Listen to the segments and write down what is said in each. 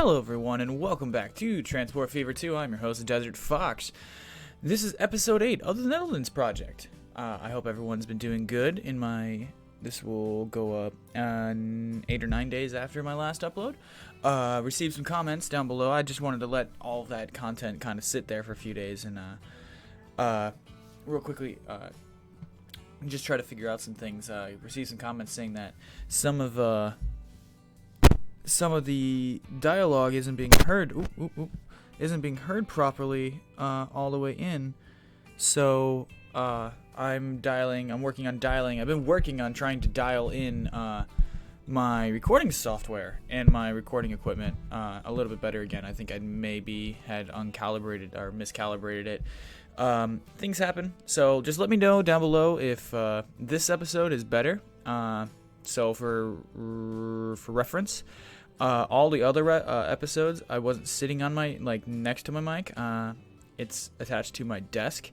Hello everyone and welcome back to Transport Fever 2. I'm your host, DesertFox. This is episode 8 of the Netherlands Project. I hope everyone's been doing good this will go up 8 or 9 days after my last upload. Received some comments down below. I just wanted to let all of that content kind of sit there for a few days and real quickly just try to figure out some things. Received some comments saying that some of the dialogue isn't being heard. Isn't being heard properly all the way in. So I'm working on dialing. I've been working on trying to dial in my recording software and my recording equipment a little bit better again. I think I maybe had uncalibrated or miscalibrated it. Things happen, so just let me know down below if this episode is better. So for reference, all the other episodes, I wasn't sitting on my next to my mic. It's attached to my desk,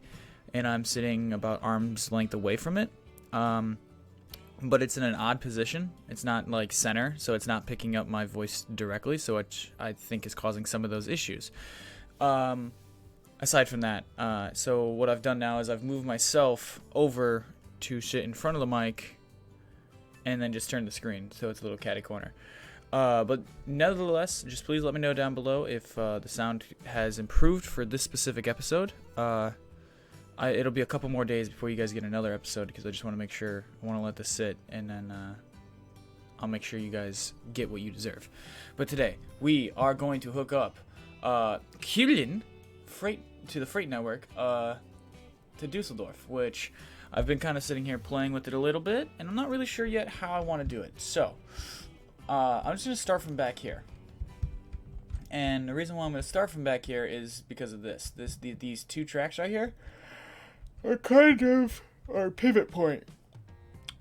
and I'm sitting about arm's length away from it. But it's in an odd position. It's not like center, so it's not picking up my voice directly. So which I think is causing some of those issues. Aside from that, so what I've done now is I've moved myself over to sit in front of the mic, and then just turn the screen so it's a little catty corner. But nevertheless, just please let me know down below if the sound has improved for this specific episode. It'll be a couple more days before you guys get another episode because I just want to make sure, I want to let this sit, and then I'll make sure you guys get what you deserve. But today, we are going to hook up Kuelen to the freight network to Dusseldorf, which I've been kind of sitting here playing with it a little bit, and I'm not really sure yet how I want to do it. So, I'm just going to start from back here. And the reason why I'm going to start from back here is because of these two tracks right here are kind of our pivot point.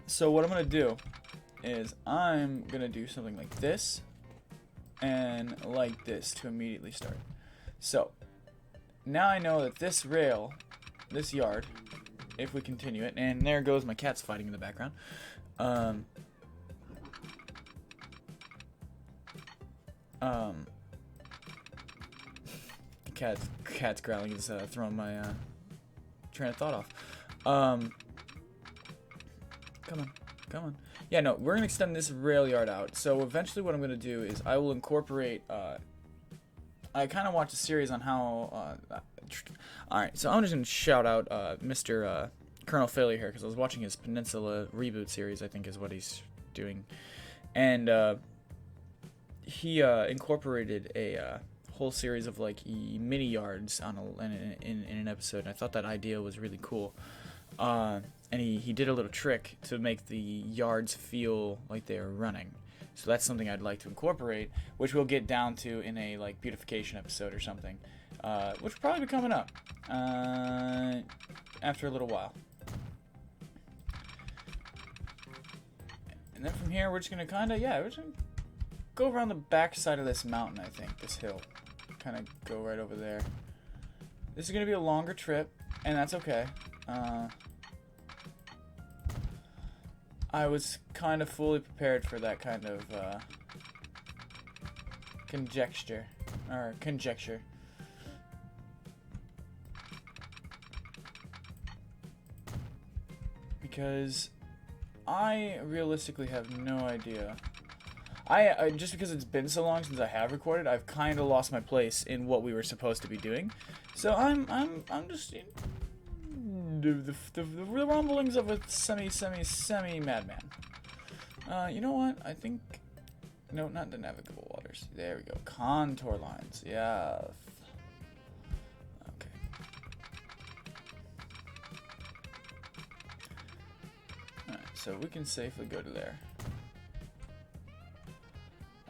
So what I'm going to do is I'm going to do something like this and like this to immediately start. So, now I know that this rail, this yard, if we continue it, and there goes my cats fighting in the background. The cat's growling is throwing my train of thought off. Come on. Yeah, no, we're gonna extend this rail yard out. So eventually, what I'm gonna do is I will incorporate. I kind of watched a series on how. Alright, so I'm just gonna shout out Mr. Colonel Failure here because I was watching his Peninsula reboot series. I think is what he's doing, and he incorporated a whole series of mini yards in an episode. And I thought that idea was really cool, and he did a little trick to make the yards feel like they are running. So that's something I'd like to incorporate, which we'll get down to in a beautification episode or something, which will probably be coming up after a little while. And then from here, we're just gonna we're just gonna go around the back side of this mountain. I think this hill, kind of go right over there. This is gonna be a longer trip, and that's okay. I was kind of fully prepared for that kind of conjecture. Because I realistically have no idea. I just because it's been so long since I have recorded, I've kind of lost my place in what we were supposed to be doing. So I'm just the rumblings of a semi madman. You know what? I think no, not the navigable waters. There we go. Contour lines. Yeah. Okay. Alright, so we can safely go to there.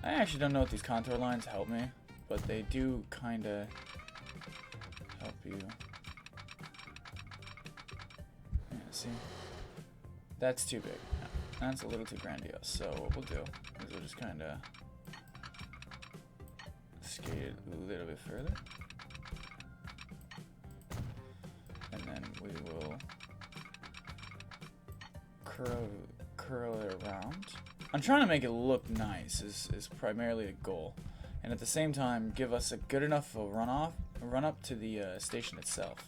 I actually don't know if these contour lines help me, but they do kinda help you. Yeah, see? That's too big. No, that's a little too grandiose. So what we'll do is we'll just kinda skate it a little bit further. And then we will curl it around. I'm trying to make it look nice is primarily a goal. and at the same time give us a good enough run up to the station itself.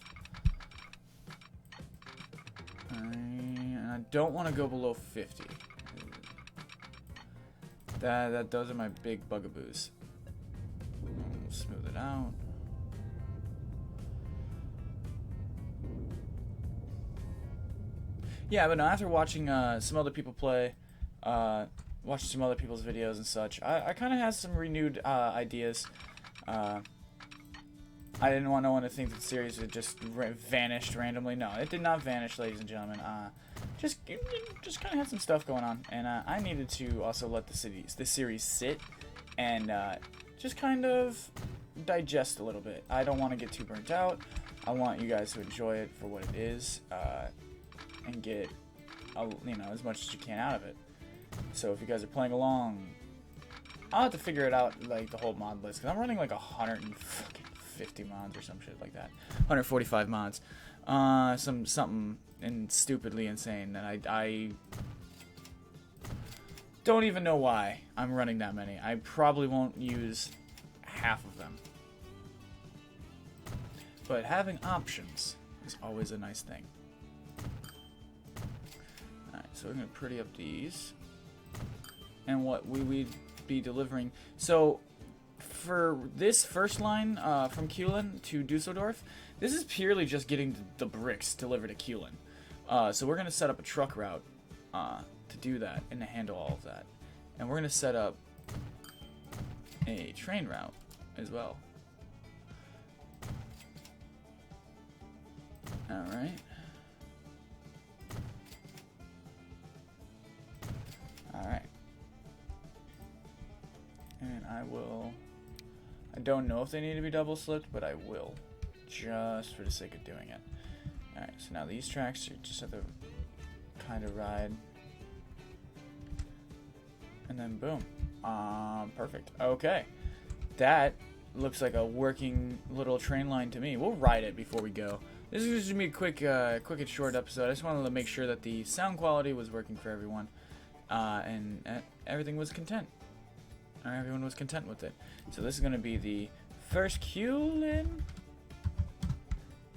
And I don't want to go below 50. Those are my big bugaboos. Smooth it out. Yeah, but no, after watching some other people play, watching some other people's videos and such, I kind of have some renewed ideas. I didn't want no one to think that the series had just vanished randomly. No, it did not vanish, ladies and gentlemen. Just kind of had some stuff going on, and I needed to also let the series sit and just kind of digest a little bit. I don't want to get too burnt out. I want you guys to enjoy it for what it is, and get as much as you can out of it. So if you guys are playing along, I'll have to figure it out, like the whole mod list, because I'm running like 150 mods or some shit like that. 145 mods. Something stupidly insane that I don't even know why I'm running that many. I probably won't use half of them. But having options is always a nice thing. Alright, so we're going to pretty up these. And what we would be delivering. So, for this first line from Kuelen to Dusseldorf, this is purely just getting the bricks delivered to Kuelen. So we're going to set up a truck route to do that and to handle all of that. And we're going to set up a train route as well. Alright. Alright. And I don't know if they need to be double slipped, but I will. Just for the sake of doing it. Alright, so now these tracks, you just have to kind of ride. And then boom. Perfect. Okay. That looks like a working little train line to me. We'll ride it before we go. This is just going to be a quick and short episode. I just wanted to make sure that the sound quality was working for everyone. And everything was content. Or everyone was content with it. So this is going to be the first Kuelen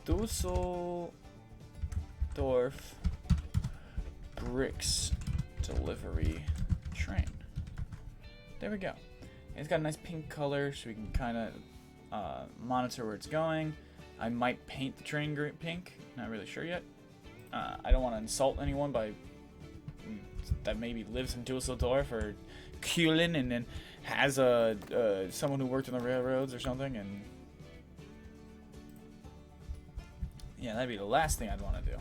Dusseldorf bricks delivery train. There we go. It's got a nice pink color, so we can kind of monitor where it's going. I might paint the train pink. Not really sure yet. I don't want to insult anyone that maybe lives in Dusseldorf or Kuelen and then has someone who worked on the railroads or something, and yeah, that'd be the last thing I'd want to do.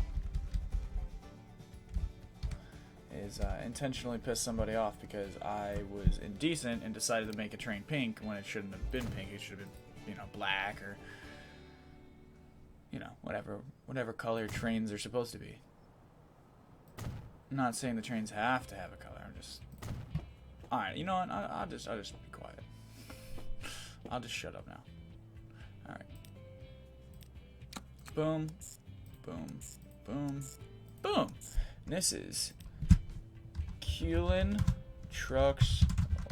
Is intentionally piss somebody off because I was indecent and decided to make a train pink when it shouldn't have been pink. It should have been, black or, whatever color trains are supposed to be. I'm not saying the trains have to have a color. I'm just, all right. You know what? I'll just be quiet. I'll just shut up now. All right. Boom, boom, boom, boom. And this is Kuelen Trucks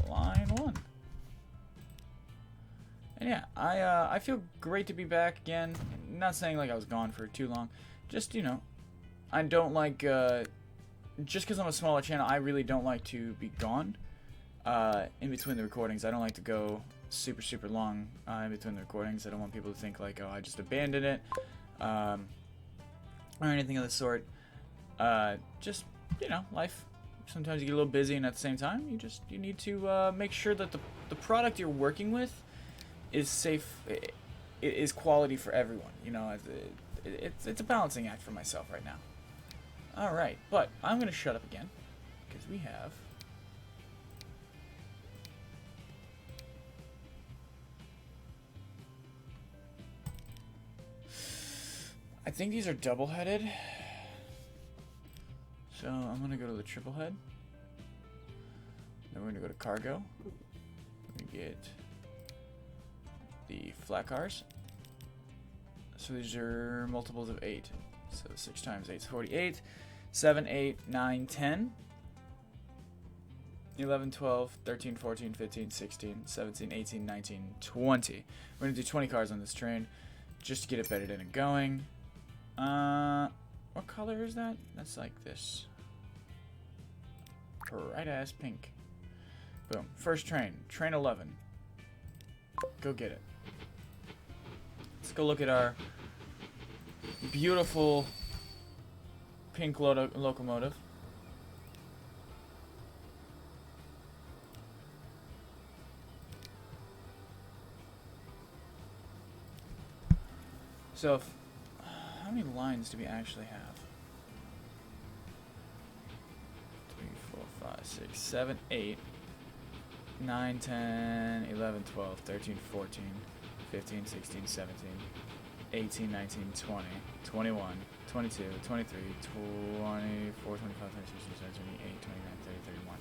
Line 1. And yeah, I feel great to be back again. Not saying like I was gone for too long. Just, I don't like, just because I'm a smaller channel, I really don't like to be gone in between the recordings. I don't like to go super, super long in between the recordings. I don't want people to think like, oh, I just abandoned it or anything of the sort. Just, life. Sometimes you get a little busy, and at the same time, you need to make sure that the product you're working with is safe, it is quality for everyone. It's a balancing act for myself right now. All right, but I'm gonna shut up again because we have I think these are double-headed. So I'm gonna go to the triple head. Then we're gonna go to cargo. We get the flat cars. So these are multiples of 8. So 6 times 8 is 48. 7, 8, 9, 10. 11, 12, 13, 14, 15, 16, 17, 18, 19, 20. We're going to do 20 cars on this train just to get it bedded in and going. What color is that? That's like this. Bright-ass pink. Boom. First train. Train 11. Go get it. Let's go look at our beautiful pink locomotive. So, how many lines do we actually have? 3, 4, 5, 6, 7, 8, 9, 10, 11, 12, 13, 14, 15, 16, 17, 18, 19, 20, 21, 22, 23, 24, 25, 26, 27, 28, 29, 30, 31.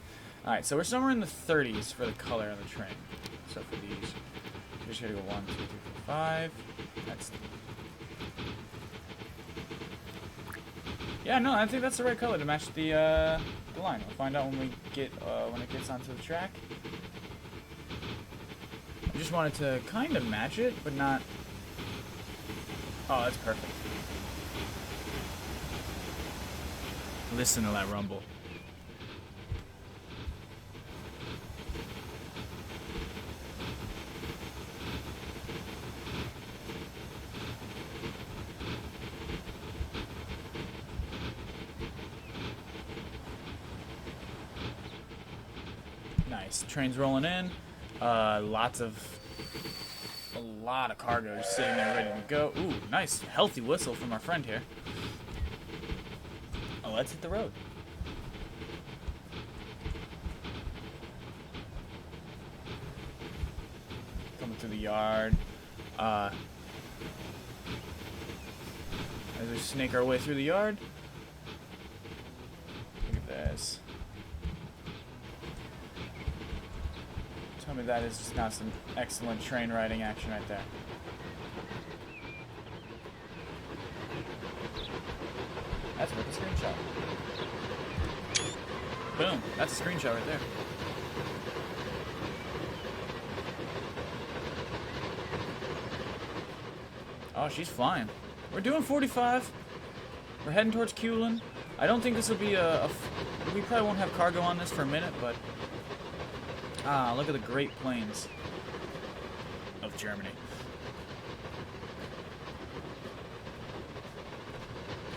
Alright, so we're somewhere in the 30s for the color on the train. So for these, we're just going to go 1, 2, 3, 4, 5. That's... Yeah, no, I think that's the right color to match the line. We'll find out when we get when it gets onto the track. I just wanted to kind of match it, but not. Oh, that's perfect. Listen to that rumble. Nice. Train's rolling in. A lot of cargo just sitting there ready to go. Ooh, nice. Healthy whistle from our friend here. Oh, let's hit the road. Coming through the yard. As we snake our way through the yard. Look at this. Tell me that is just not some excellent train riding action right there. That's worth a screenshot. Boom. That's a screenshot right there. Oh, she's flying. We're doing 45. We're heading towards Kuelen. I don't think this will be we probably won't have cargo on this for a minute, but... Ah, look at the Great Plains of Germany.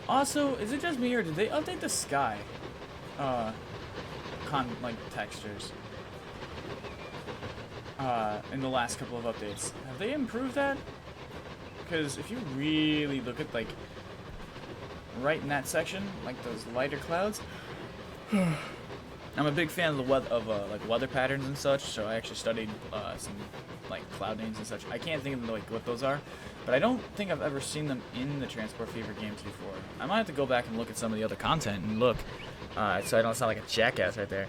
Also, is it just me or did they update the sky? Like textures. In the last couple of updates. Have they improved that? Because if you really look at like right in that section, like those lighter clouds. I'm a big fan of the like weather patterns and such, so I actually studied some like cloud names and such. I can't think of like what those are, but I don't think I've ever seen them in the Transport Fever games before. I might have to go back and look at some of the other content and look, so I don't sound like a jackass right there.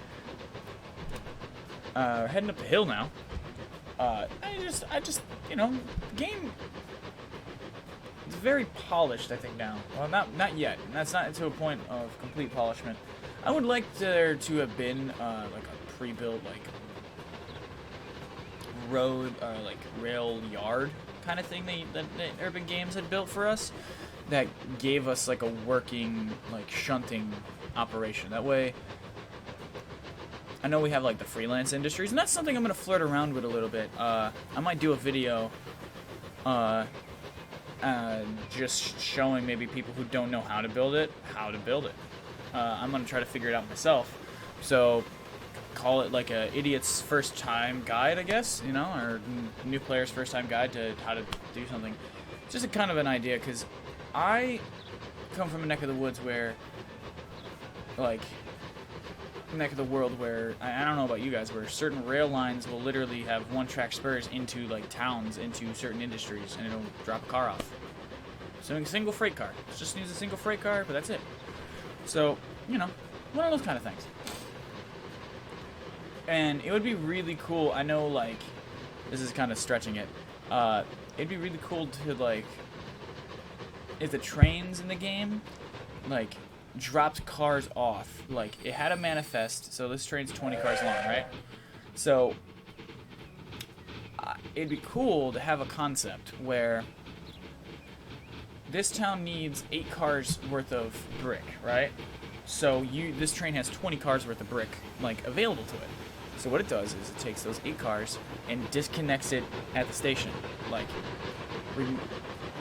Heading up the hill now. I just you know, the game is very polished, I think now. Well, not yet. That's not to a point of complete polishment. I would like there to have been like a pre-built like road or like rail yard kind of thing that Urban Games had built for us that gave us like a working like shunting operation. That way, I know we have like the freelance industries, and that's something I'm gonna flirt around with a little bit. I might do a video just showing maybe people who don't know how to build it. I'm going to try to figure it out myself. So, call it like a idiot's first time guide, I guess, you know, or new player's first time guide to how to do something. It's just a kind of an idea, because I come from a neck of the woods where, like, neck of the world where, I don't know about you guys, where certain rail lines will literally have one-track spurs into, like, towns, into certain industries, and it'll drop a car off. So, a single freight car. It just needs a single freight car, but that's it. So, you know, one of those kind of things. And it would be really cool, I know, like, this is kind of stretching it, it'd be really cool to, like, if the trains in the game, like, dropped cars off. Like, it had a manifest, so this train's 20 cars long, right? So, it'd be cool to have a concept where this town needs 8 cars worth of brick, right? So this train has 20 cars worth of brick, like, available to it. So what it does is it takes those 8 cars and disconnects it at the station. Like,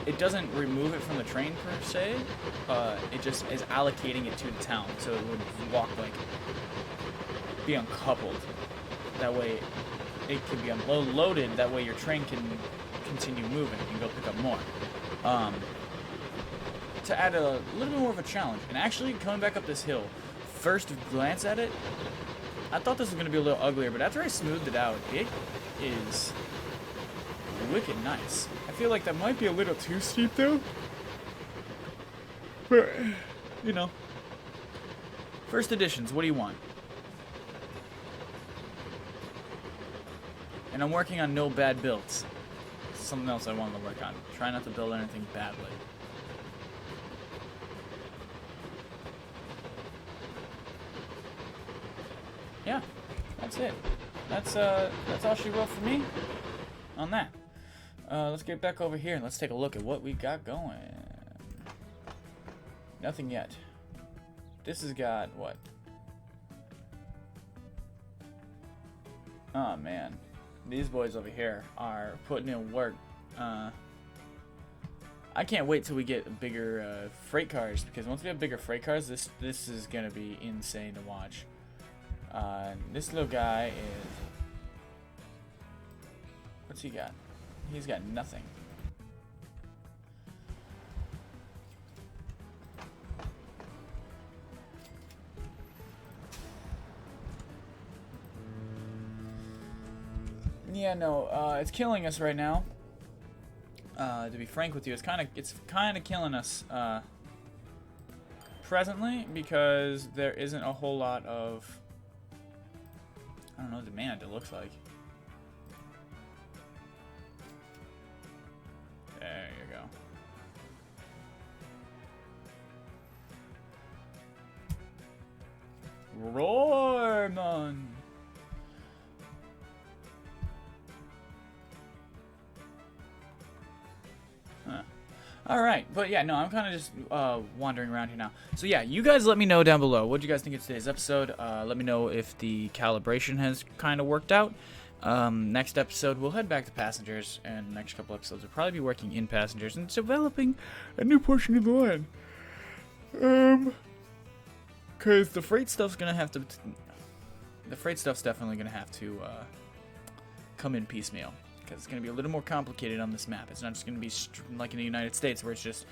it doesn't remove it from the train per se. It just is allocating it to the town, so it would walk, like, be uncoupled. That way, it can be unloaded. That way, your train can continue moving and go pick up more. To add a little bit more of a challenge, and actually coming back up this hill, first glance at it, I thought this was going to be a little uglier, but after I smoothed it out, it is wicked nice. I feel like that might be a little too steep though, but you know, first editions, what do you want? And I'm working on no bad builds. Something else I wanted to work on. Try not to build anything badly. Yeah, that's it. That's all she wrote for me on that. Let's get back over here and let's take a look at what we got going. Nothing yet. This has got what? Oh man, these boys over here are putting in work. I can't wait till we get bigger freight cars, because once we have bigger freight cars, this is gonna be insane to watch. This little guy is... What's he got? He's got nothing. Yeah, no, it's killing us right now. To be frank with you, it's kind of killing us presently, because there isn't a whole lot of, I don't know, demand, it looks like. There you go. Roar, man. Alright, but yeah, no, I'm kind of just wandering around here now. So yeah, you guys let me know down below. What do you guys think of today's episode? Let me know if the calibration has kind of worked out. Next episode, we'll head back to passengers, and the next couple episodes, we'll probably be working in passengers and developing a new portion of the line. Because the freight stuff's gonna have to... The freight stuff's definitely gonna have to come in piecemeal. It's going to be a little more complicated on this map. It's not just going to be like in the United States, where it's just,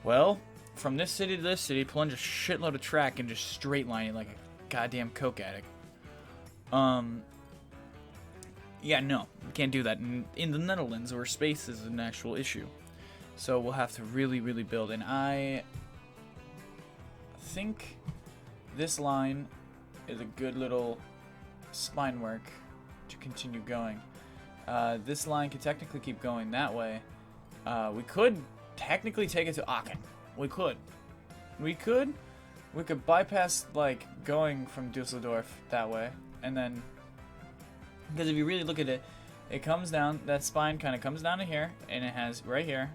well, from this city to this city, plunge a shitload of track and just straight line it like a goddamn coke addict. Yeah, no, we can't do that in the Netherlands, where space is an actual issue. So we'll have to really, really build. And I think this line is a good little spine work to continue going. This line could technically keep going that way. We could technically take it to Aachen. We could bypass, like, going from Dusseldorf that way, and then, because if you really look at it, it comes down, that spine kind of comes down to here, and it has right here,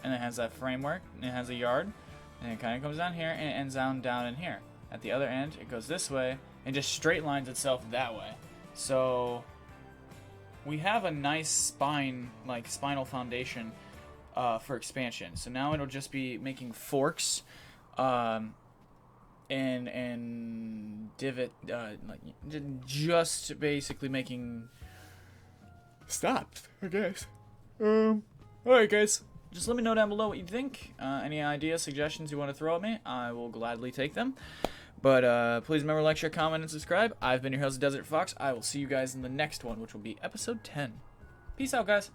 and it has that framework, and it has a yard, and it kind of comes down here, and it ends down in here. At the other end, it goes this way, and just straight lines itself that way. So we have a nice spine, like spinal foundation, for expansion. So now it'll just be making forks, and divot, like just basically making stops, I guess. Alright guys, just let me know down below what you think. Any ideas, suggestions you want to throw at me, I will gladly take them. But please remember to like, share, comment, and subscribe. I've been your host, DesertFox. I will see you guys in the next one, which will be episode 10. Peace out, guys.